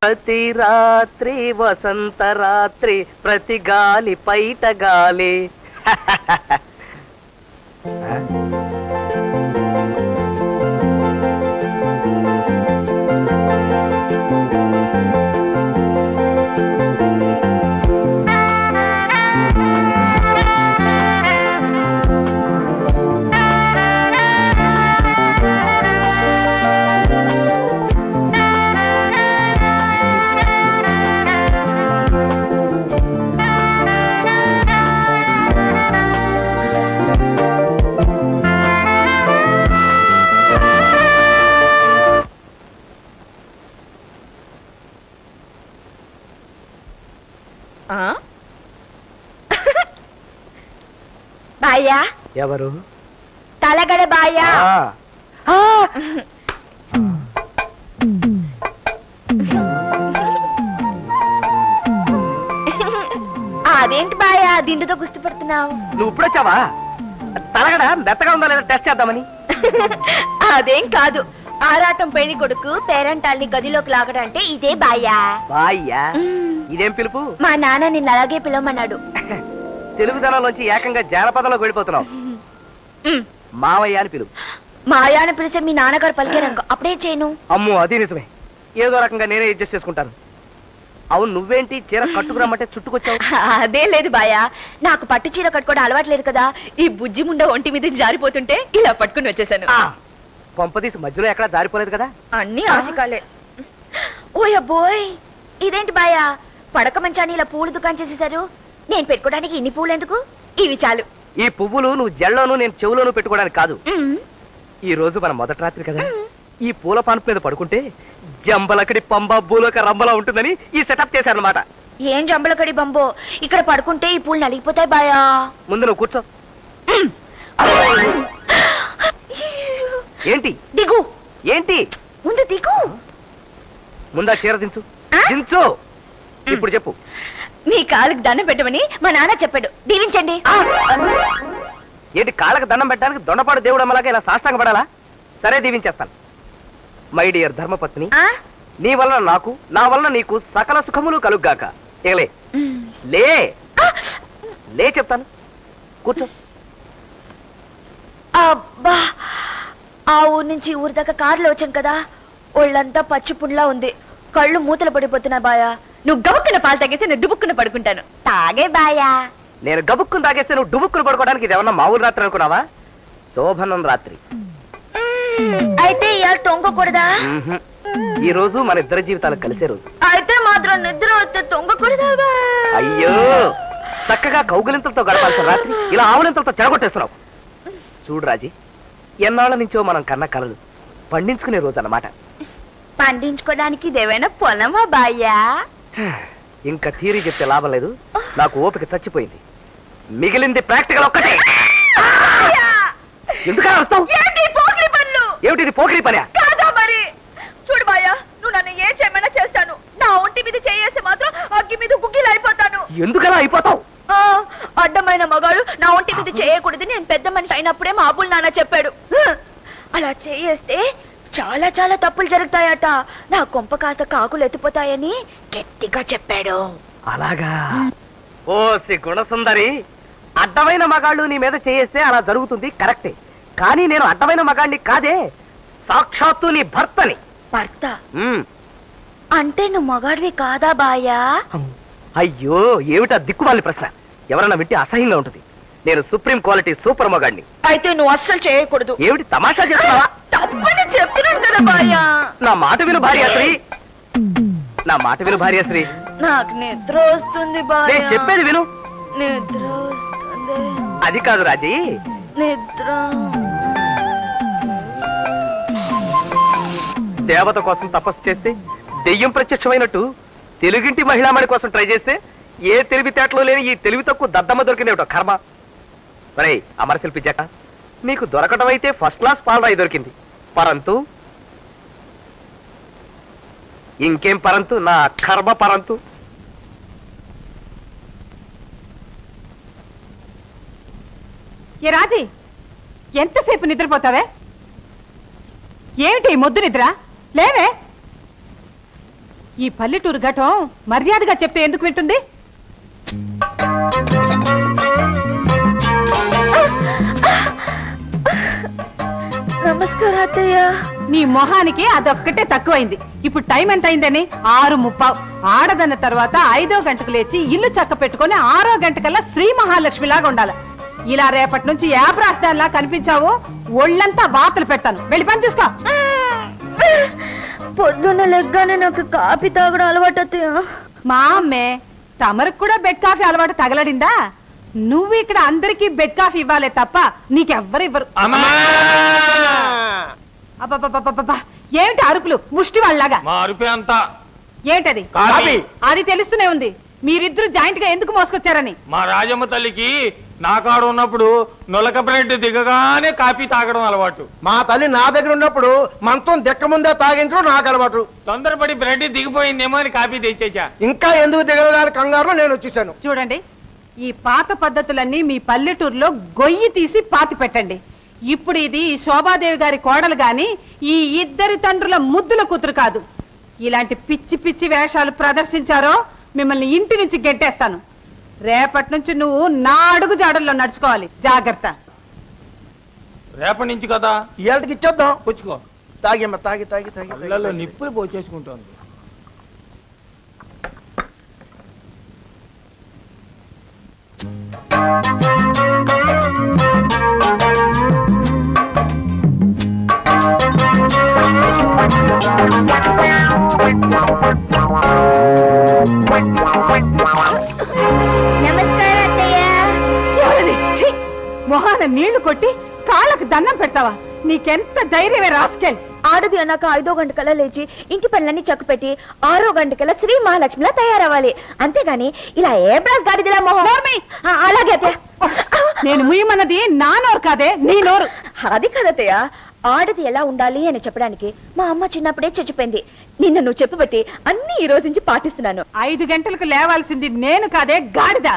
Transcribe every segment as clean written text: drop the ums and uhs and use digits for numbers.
ప్రతి రాత్రి వసంత రాత్రి ప్రతి గాలి పైట గాలి. బాయ్యా ఎవరు? తలగడ బాయ్యా. అదేంటి బాయ్యా దిండుతో గుర్తు పడుతున్నావు? నువ్వు ఇప్పుడు వచ్చావా? తలగడ మెత్తగా ఉందా లేదా టెస్ట్ చేద్దామని. అదేం కాదు, ఆరాటం పెళ్లి కొడుకు పేరంటాల్ని గదిలోకి లాగడంటే ఇదే బాయ్యా. బాయ్యా ఇదేం పిలుపు? మా నాన్న నిన్ను అలాగే పిలవమన్నాడు. తెలుగుదనంలోంచి ఏకంగా జానపదంలోకి వెళ్ళిపోతున్నావు. మావయ్య అని పిలువు. మాయాను పిలిచే మీ నాన్నగారు పలికారనుకో అప్పుడే చేయను. అమ్మో అది నిజమే, ఏదో రకంగా నేనే అడ్జస్ట్ చేసుకుంటాను. అవును నువ్వేంటి చీర కట్టుకురమ్మంటే చుట్టుకొచ్చావు? అదే లేదు బాయా, నాకు పట్టు చీర కట్టుకోవడం అలవాటు లేదు కదా. ఈ బుజ్జి ముండ ఒంటి మీద జారిపోతుంటే ఇలా పట్టుకుని వచ్చేసాను. కొంపదీసి మధ్యలో ఎక్కడా జారిపోలేదు కదా? అన్ని ఆశకాలే. ఓయబ్బోయ్ ఇదేంటి బాయా, పడక మంచాన్ని ఇలా పూలు దుకాణం చేసేసారు. నేను పెట్టుకోవడానికి ఇన్ని పూలు ఎందుకు? ఇవి చాలు. ఈ పువ్వులు నువ్వు జల్లోను నేను చెవులోను పెట్టుకోవడానికి కాదు. ఈ రోజు మన మొదటి రాత్రి కదా, ఈ పూల పాన్పు మీద పడుకుంటే జంబలకడి పంబ భూలోక రంబలా ఉంటుందని ఈ సెటప్ చేశారనమాట. ఏం జంబలకడి బంబో, ఇక్కడ పడుకుంటే ఈ పూలు నలిగిపోతాయి బాయా. ముందు నువ్వు కూర్చో. ఏంటి దిగు. ఏంటి ముందు దిగు. ముందా చీర దించు. దించు. ఇప్పుడు చెప్పు. మీ కాళ్ళకి దండం పెట్టమని మా నాన్న చెప్పాడు, దీవించండి. ఏంటి కాళ్ళకి దండం పెట్టడానికి దొండపాడు దేవుడు అమ్మలాగా ఇలా సాష్టాంగ పడాలా? సరే దీవించేస్తాను. మై డియర్ ధర్మపత్ని, నీ వలన నాకు, నా వలన నీకు సకల సుఖములు కలుగ్గాక. ఏలే లే లే చెప్తాను, కూర్చో. అబ్బా, ఆ ఊరు నుంచి ఊరి దాకా కారులో వచ్చాను కదా, ఒళ్ళంతా పచ్చి పుండ్లా ఉంది, కళ్ళు మూతలు పడిపోతున్నా బాయా. నువ్వు గబుక్కున పాలు తాగేస్తే నేను డుబుక్కున పడుకుంటాను. తాగే బాయా. నేను గబుక్కును తాగేస్తే నువ్వు డుబుక్కును పడుకోవడానికి ఇది ఏమన్నా మామూలు రాత్రి అనుకున్నావా? శోభనం రాత్రి. అయితే ఇవాళ తొంగకూడదా? ఈ రోజు మన ఇద్దరి జీవితాలు కలిసే రోజు. అయితే మాత్రం నిద్ర వస్తే తొంగకూడదా? అయ్యో, చక్కగా కౌగులింతలతో గడపాల్సిన రాత్రి ఇలా ఆవులింతలతో చెడగొట్టేస్తున్నావు. చూడు రాజీ, ఎన్నాళ్ళ నుంచో మనం కన్న కలలు పండించుకునే రోజు అన్నమాట. పండించుకోవడానికి ఇదేమైనా పొలమా బాయ్యా? ఇంకా థియరీ చెప్తే లాభం లేదు, నాకు ఓపిక చచ్చిపోయింది. మిగిలింది ప్రాక్టికల్ ఒక్కటే. ఎందుకలా వస్తావు? ఏమిటి పోకిరి పని? కాదా మరి. చూడు బాయ్యా, నువ్వు నన్ను ఏం చేయమన్నా చేస్తాను. నా ఒంటి మీద చేయేస్తే మాత్రం అగ్గి మీద గుగ్గిలు అయిపోతాను. ఎందుకలా అయిపోతావు? అడ్డమైన మగాడు నా ఒంటి మీద చేయకూడదు, నేను పెద్ద మనిషి అయినప్పుడే మా అబ్బుల్ నాన్న చెప్పాడు. అలా చేయేస్తే చాలా చాలా తప్పులు జరుగుతాయట. నా కొంప కాస్త కాకులు ఎత్తిపోతాయని గట్టిగా చెప్పాడు. అలాగా? ఓ శ్రీ గుణసుందరి, అడ్డమైన మగాళ్ళు నీ మీద చేయేస్తే అలా జరుగుతుంది కరెక్టే, కానీ నేను అడ్డమైన మగాడిని కాదే, సాక్షాత్తు నీ భర్తని. భర్త అంటే నువ్వు మగాడివి కాదా బాయా? అయ్యో ఏమిటా దిక్కుమాలి ప్రశ్న, ఎవరన్నా వింటే అసహ్యంగా ఉంటుంది. నేను సుప్రీం క్వాలిటీ సూపర్ మగాడిని. అయితే నువ్వు అస్సలు చేయకూడదు. ఏమిటి తమాషా చేస్తున్నావా? తప్పని చెప్తున్నాను కదా బాయా. నా మాట విను భార్యాశ్రీ, నా మాట విను భార్యాశ్రీ. నాకు నిద్ర వస్తుంది బాయా. నేను చెప్పేది విను. నిద్ర వస్తుంది. అది కాదు రాజీ, నిద్ర. దేవత కోసం తపస్సు చేస్తే దెయ్యం ప్రత్యక్షమైనట్టు తెలుగింటి మహిళామణి కోసం ట్రై చేస్తే ఏ తెలివితేటలో లేని ఈ తెలివి తక్కువ దద్దమ్మ దొరికిందేమిటో కర్మ. మరే అమరశిల్పి జక, మీకు దొరకటం అయితే ఫస్ట్ క్లాస్ పాలరాయి దొరికింది, పరంతు ఇంకేం పరంతు, నా కర్మ పరంతు. ఏ రాజీ, ఎంతసేపు నిద్రపోతావే? ఏమిటి ముద్దు నిద్ర? లేవే. ఈ పల్లెటూరు ఘటం మర్యాదగా చెప్తే ఎందుకు వింటుంది? నమస్కారం అత్తయ్య. నీ మొహానికి అదొక్కటే తక్కువైంది. ఇప్పుడు టైం ఎంత అయిందని? 6:30. ఆడదన్న తర్వాత 5వ గంటకు లేచి ఇల్లు చక్క పెట్టుకుని 6వ గంటకల్లా శ్రీ మహాలక్ష్మి లాగా ఉండాలి. ఇలా రేపటి నుంచి యాప్రాస్తాన్లా కనిపించావు, ఒళ్ళంతా వాతలు పెడతాను. వెళ్ళి పని చూసుకో. పొద్దున్న లెగ్గానే నాకు కాఫీ తాగడం అలవాటు అత్తయ్య. మా అమ్మే తమరికి కూడా బెడ్ కాఫీ అలవాటు తగలడిందా? నువ్వు ఇక్కడ అందరికీ బెడ్ కాఫీ ఇవ్వాలే తప్ప నీకెవ్వరు ఇవ్వరు. అబ్బబ్బబ్బబ్బబ్బా! ఏమిటి అరుపులు ముష్టి వాళ్ళలాగా? మా అరుపే అంతా. ఏంటది? కాఫీ. అది తెలుస్తూనే ఉంది. మీరిద్దరు జాయింట్ గా ఎందుకు మోసుకొచ్చారని. మా రాజమ్మ తల్లికి నా కాడ ఉన్నప్పుడు నొలక బ్రెడ్ దిగగానే కాఫీ తాగడం అలవాటు. మా తల్లి నా దగ్గర ఉన్నప్పుడు మంచం దిక్క ముందే తాగించడం నాకు అలవాటు. తొందరపడి బ్రెడ్ దిగిపోయిందేమో అని కాఫీ తెచ్చేచా. ఇంకా ఎందుకు దిగలగాని కంగారులో నేను వచ్చేసాను. చూడండి, ఈ పాత పద్ధతులన్నీ మీ పల్లెటూరులో గొయ్యి తీసి పాతి పెట్టండి. ఇప్పుడు ఇది శోభాదేవి గారి కోడలు గాని ఈ ఇద్దరి తండ్రుల ముద్దుల కూతురు కాదు. ఇలాంటి పిచ్చి పిచ్చి వేషాలు ప్రదర్శించారో మిమ్మల్ని ఇంటి నుంచి గెట్టేస్తాను. రేపటి నుంచి నువ్వు నా అడుగు జాడల్లో నడుచుకోవాలి. జాగ్రత్త. రేపటి నుంచి కదా ఇవాళకి ఇచ్చేద్దాం. పుచ్చుకో. తాగేమ్మ తాగి తాగి తాగి కళ్ళల్లో నిప్పులు పోచేసుకుంటోంది. నమస్కారం అత్తయ్య. ఎవరిది? ఛీ! మొహాన నీళ్లు కొట్టి కాళ్ళకు దండం పెడతావా? నీకెంత ధైర్యమే రాస్కెల్. ఆడది అన్నాక 5వ గంటకల్లా లేచి ఇంటి పనులన్నీ చక్కపెట్టి 6వ గంటకల్లా శ్రీ మహాలక్ష్మిలా తయారవ్వాలి. అంతేగాని ఇలా ఏ బ్రాస్ గాడిదిలా మొహం. అలాగే అత్తయ్య. నేను ముయ్యమన్నది నా నోరు కాదే, నీ నోరు. అది కదతయ్య, ఆడది ఎలా ఉండాలి అని చెప్పడానికి మా అమ్మ చిన్నప్పుడే చచ్చిపోయింది. నిన్న నువ్వు చెప్పబట్టి అన్ని ఈ రోజు నుంచి పాటిస్తున్నాను. 5 గంటలకు లేవాల్సింది నేను కాదే, గాడిద.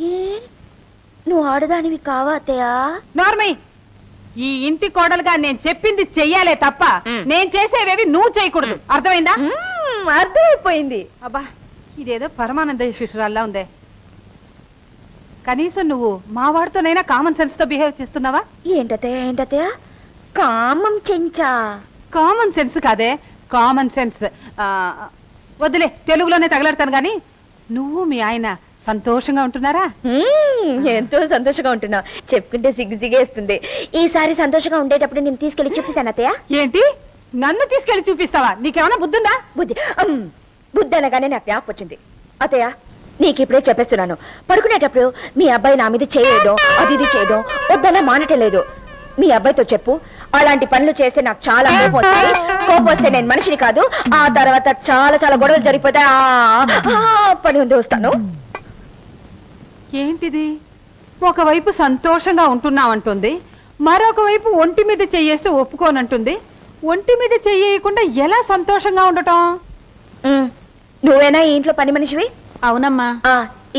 ఏ నువ్వు ఆడదానివి కావా అత్తయ్య? నార్మీ, ఈ ఇంటి కోడలుగా నేను చెప్పింది చెయ్యాలే తప్ప నేను చేసేవేవి నువ్వు చేయకూడదు. అర్థమైందా? అర్థమైపోయింది. అబ్బా, ఇదేదో పరమానంద శిశురాల్లా ఉందే. కనీసం నువ్వు మా వాడితోనైనా కామన్ సెన్స్ తో బిహేవ్ చేస్తున్నావా? ఏంటత్తయ్య కామం చెంచా? కామన్ సెన్స్ కాదే, కామన్ సెన్స్. వద్దులే, తెలుగులోనే తగలడతాను గాని నువ్వు మీ ఆయన సంతోషంగా ఉంటున్నారా? ఎంతో సంతోషంగా ఉంటున్నా. చెప్పుకుంటే సిగ్గుసిగేస్తుంది. ఈసారి సంతోషంగా ఉండేటప్పుడు నేను తీసుకెళ్లి చూపిస్తాను అత్తయ్య. ఏంటి, నన్ను తీసుకెళ్లి చూపిస్తావా? నీకేమైనా బుద్ధుందా? బుద్ధి అనగానే నాకు జ్ఞాపకం వచ్చింది. అత్తయ్య, నీకు ఇప్పుడే చెప్పేస్తున్నాను, పడుకునేటప్పుడు మీ అబ్బాయి నా మీద చేయడం అది ఇది చేయడం వద్దన్నా మానటం లేదు. మీ అబ్బాయితో చెప్పు, అలాంటి పనులు చేస్తే నాకు చాలా కోపం వస్తాయి. కోపం వస్తే నేను మనిషిని కాదు. ఆ తర్వాత చాలా చాలా గొడవలు జరిగిపోతాయి. పని ఉంది, వస్తాను. ఏంటిది? ఒకవైపు సంతోషంగా ఉంటున్నావంటుంది, మరొక వైపు ఒంటి మీద చెయ్యేస్తే ఒప్పుకోనంటుంది. ఒంటి మీద చెయ్యకుండా ఎలా సంతోషంగా ఉండటం? నువ్వేనా ఈ ఇంట్లో పని మనిషివి? అవునమ్మా.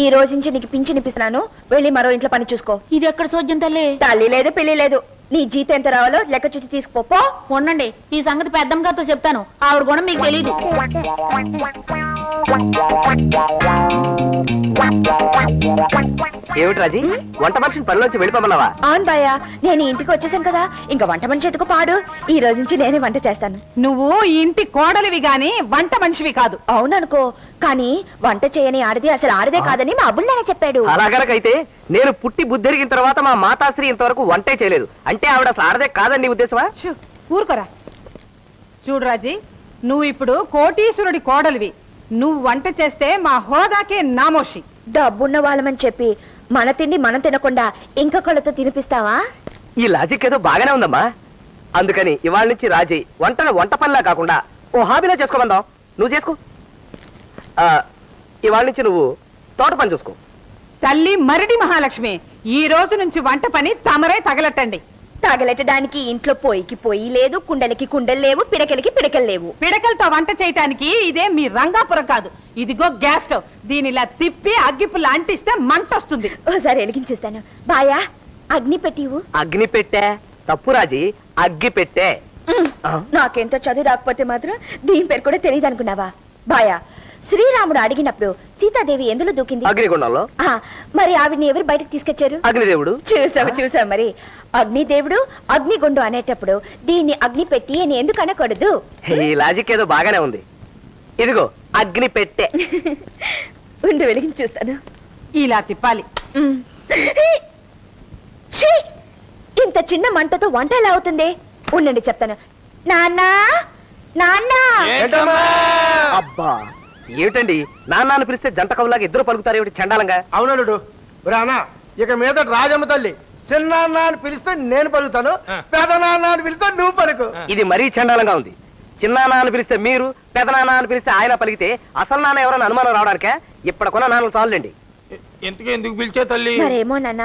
ఈ రోజు నుంచి నీకు పింఛనిపిస్తున్నాను. వెళ్ళి మరో ఇంట్లో పని చూసుకో. ఇది ఎక్కడ సోద్యం తల్లి? తల్లి లేదు పిల్లి లేదు. నీ జీతం ఎంత రావాలో లెక్క చూసి తీసుకుపో. ఉండండి, ఈ సంగతి పెద్దమ్మ గారితో చెప్తాను. ఆవిడ కూడా మీకు తెలీదు. ఏమిటి రాజీ, వంట మనిషిని పనిలోంచి వెళ్ళిపోమన్నావా? అవును బాయా, నేను ఇంటికి వచ్చేసాను కదా, ఇంకా వంట మనిషి ఎత్తుకు పాడు. ఈ రోజు నుంచి నేనే వంట చేస్తాను. నువ్వు ఈ ఇంటి కోడలివి గాని వంట మనిషివి కాదు. అవుననుకో, కానీ వంట చేయని ఆడది అసలు ఆడదే కాదని మా అబ్బుల్లానే చెప్పాడు. అలాగనకైతే నేను పుట్టి బుద్ధిరిగిన తర్వాత మా మాతాశ్రీ ఇంతవరకు వంటే చేయలేదు అంటే ఆవిడ అసలు ఆడదే కాదని నీ ఉద్దేశమా? ఊరుకోరా. చూడు రాజీ, నువ్వు ఇప్పుడు కోటీశ్వరుడి కోడలివి. నువ్వు వంట చేస్తే మా హోదాకే నామోషి. డబ్బున్న వాళ్ళమని చెప్పి మన తిండి మనం తినకుండా ఇంకొకళ్ళతో తినిపిస్తావా? ఈ లాజిక్ ఏదో బాగానే ఉందమ్మా. అందుకని ఇవాళ నుంచి రాజీ వంట పనిలా కాకుండా ఓ హాబీలా చేసుకోమందాం. నువ్వు చేసుకో. ఇవాళ నుంచి నువ్వు తోట పని చూసుకో. తల్లి మరిడి మహాలక్ష్మి, ఈ రోజు నుంచి వంట పని తమరే తగలట్టండి. తగలెట్టడానికి ఇంట్లో పొయ్యికి పొయ్యి లేదు, కుండలకి కుండలు లేవు, పిడకలకి పిడకలు లేవు. పిడకలతో వంట చేయటానికి ఇదే మీ రంగాపురం కాదు. ఇదిగో గ్యాస్ స్టవ్. దీని ఇలా తిప్పి అగ్గిపుల్ల అంటిస్తే మంట వస్తుంది. ఓసారి వెలిగించేస్తాను. బాయా, అగ్ని పెట్టివు. అగ్ని పెట్టే తప్పు రాజీ, అగ్గి పెట్టే. నాకెంత చదువు రాకపోతే మాత్రం దీని పేరు కూడా తెలియదు అనుకున్నావా? బాయా శ్రీరాముడు అడిగినప్పుడు సీతాదేవి ఎందులో దూకింది? అగ్నిగుండంలో. ఆ, మరి ఆవిడ్ని ఎవరు బయటకు తీసుకొచ్చారు? అగ్నిదేవుడు. చూసావు మరి అగ్నిదేవుడు అగ్నిగుండు అనేటప్పుడు దీన్ని అగ్ని పెట్టి అని ఎందుకు అనకూడదు? ఈ లాజిక్ ఏదో బాగానే ఉంది. ఇదిగో అగ్ని పెట్టే. ఉండు వెలిగించి చూస్తాను. ఇలా తిప్పాలి. ఉమ్. ఛీ! ఇంత చిన్న మంటతో వంట ఎలా అవుతుంది? ఉండండి చెప్తాను. నాన్నా నాన్నా ఏంటమ్మా? అబ్బా ఏమిటండి నాన్న పిలిస్తే జంట కవులాగా ఇద్దరు పలుకుతారు ఏమిటి చండాలంగా? అవునడు అన్న ఇక మీద రాజమ్మ తల్లి చిన్నాన్న అని పిలిస్తే నేను పలుకుతాను, పెదనాన్న అని పిలిస్తే నువ్వు పలుకు. ఇది మరీ చండాలంగా ఉంది. చిన్నాన్న అని పిలిస్తే మీరు, పెదనాన్న అని పిలిస్తే ఆయన పలికితే అసలు నాన్న ఎవరైనా అనుమానం రావడానికే? ఇప్పటికొన్న నాన్నలు చాలండి. ఎందుకు పిలిచే తల్లి? మరేమో నాన్న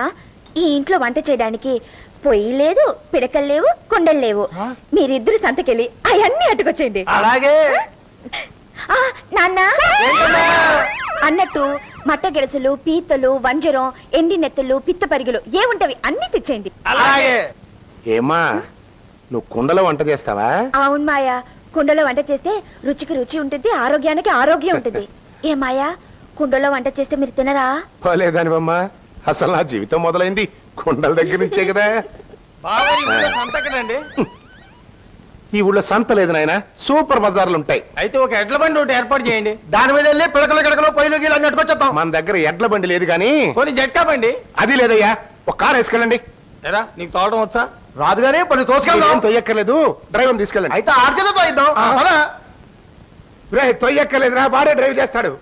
ఈ ఇంట్లో వంట చేయడానికి పొయ్యి లేదు, పిడకలు లేవు, కుండలు లేవు. మీరిద్దరు సంతకెళ్ళి అవన్నీ అట్టుకొచ్చేయండి. అలాగే. ఆ, నాన్న అన్నట్టు మట్ట గెలుసులు, పీతలు, వంజరం, ఎండి నెత్తలు, పిత్త పరిగెలు ఏముంటవి అన్ని తెచ్చేయండి. అలాగే. ఏమా నువ్వు కుండలో వంట చేస్తావా? అవును మాయా, కుండలో వంట చేస్తే రుచికి రుచి ఉంటుంది, ఆరోగ్యానికి ఆరోగ్యం ఉంటుంది. ఏ మాయా, కుండలో వంట చేస్తే మీరు తినరా? పోలేదానివమ్మా, అసలు నా జీవితం మొదలైంది కుండల దగ్గర నుంచే కదా. బాగా ఈ ఊళ్ళో సంతకనండి. ఈ ఊళ్ళో సంత లేదు నాయన, సూపర్ బజార్లు ఉంటాయి. అయితే ఒక ఎడ్ల బండి ఒకటి ఏర్పాటు చేయండి. దాని మీద వెళ్ళి పిడకలు గిడకలు పొయ్యిలు గీలు అన్ని అట్టుకొచ్చేద్దాం. మన దగ్గర ఎడ్ల బండి లేదు గాని కొన్ని జట్కా బండి. అది లేదయ్యా, ఒక కారు వేసుకెళ్ళండి. ఎరా నీకు తోడడం వచ్చా? రాదుగానే పని తోసుకెళ్దాం. ఏం తొయ్యక్కర్లేదు, డ్రైవర్ తీసుకెళ్ళండి. అయితే ఆర్చేతో తోయిద్దాం. పద. తొయ్యక్కర్లేదురా, వాడే డ్రైవ్ చేస్తాడు.